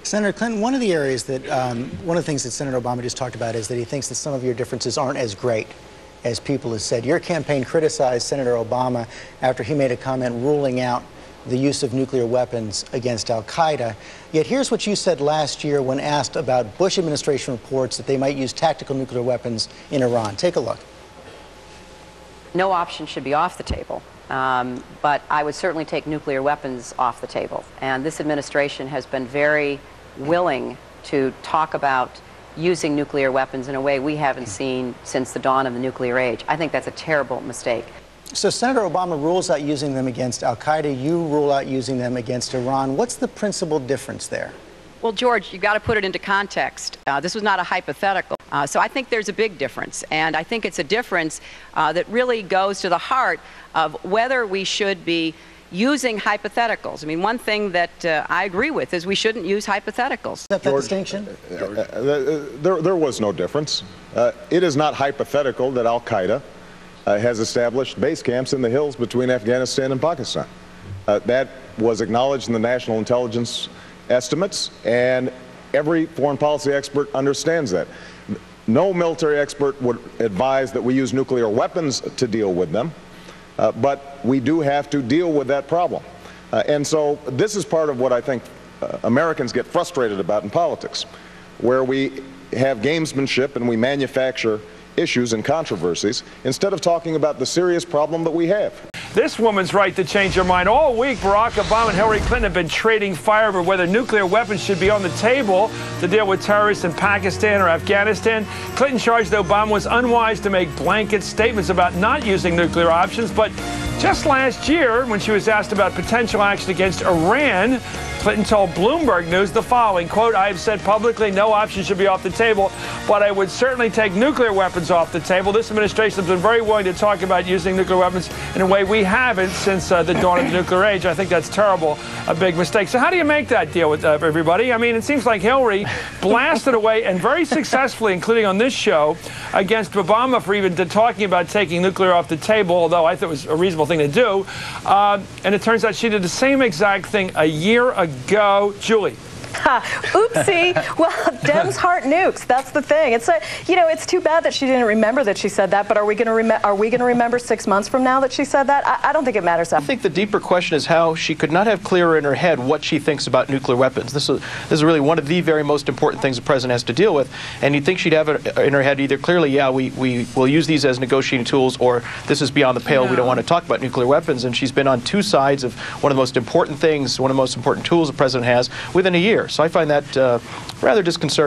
Senator Clinton, one of the areas that, one of the things that Senator Obama just talked about is that he thinks that some of your differences aren't as great as people have said. Your campaign criticized Senator Obama after he made a comment ruling out the use of nuclear weapons against al-Qaeda. Yet here's what you said last year when asked about Bush administration reports that they might use tactical nuclear weapons in Iran. Take a look. No option should be off the table. But I would certainly take nuclear weapons off the table. And this administration has been very willing to talk about using nuclear weapons in a way we haven't seen since the dawn of the nuclear age. I think that's a terrible mistake. So Senator Obama rules out using them against al-Qaeda. You rule out using them against Iran. What's the principal difference there? Well, George, you've got to put it into context. This was not a hypothetical. So I think there's a big difference. And I think it's a difference that really goes to the heart of whether we should be using hypotheticals. I mean, one thing that I agree with is we shouldn't use hypotheticals. Is that the distinction? There was no difference. It is not hypothetical that al-Qaeda has established base camps in the hills between Afghanistan and Pakistan. That was acknowledged in the national intelligence estimates, and every foreign policy expert understands that. No military expert would advise that we use nuclear weapons to deal with them, but we do have to deal with that problem. And so this is part of what I think Americans get frustrated about in politics, where we have gamesmanship and we manufacture issues and controversies instead of talking about the serious problem that we have. This woman's right to change her mind. All week, Barack Obama and Hillary Clinton have been trading fire over whether nuclear weapons should be on the table to deal with terrorists in Pakistan or Afghanistan. Clinton charged Obama was unwise to make blanket statements about not using nuclear options. But just last year, when she was asked about potential action against Iran, Clinton told Bloomberg News the following, quote, "I have said publicly no option should be off the table, but I would certainly take nuclear weapons off the table. This administration has been very willing to talk about using nuclear weapons in a way we haven't since the dawn of the nuclear age." I think that's terrible, a big mistake. So how do you make that deal with everybody? I mean, it seems like Hillary blasted away and very successfully, including on this show, against Obama for even talking about taking nuclear off the table, although I thought it was a reasonable thing to do. And it turns out she did the same exact thing a year ago. Julie. Oopsie. Well, Dems heart nukes. That's the thing. It's it's too bad that she didn't remember that she said that. But are we going to remember 6 months from now that she said that? I don't think it matters. I think the deeper question is how she could not have clearer in her head what she thinks about nuclear weapons. This is really one of the very most important things the president has to deal with. And you'd think she'd have it in her head either clearly, yeah, we will use these as negotiating tools, or this is beyond the pale. No. We don't want to talk about nuclear weapons. And she's been on two sides of one of the most important things, one of the most important tools the president has within a year. So I find that rather disconcerting.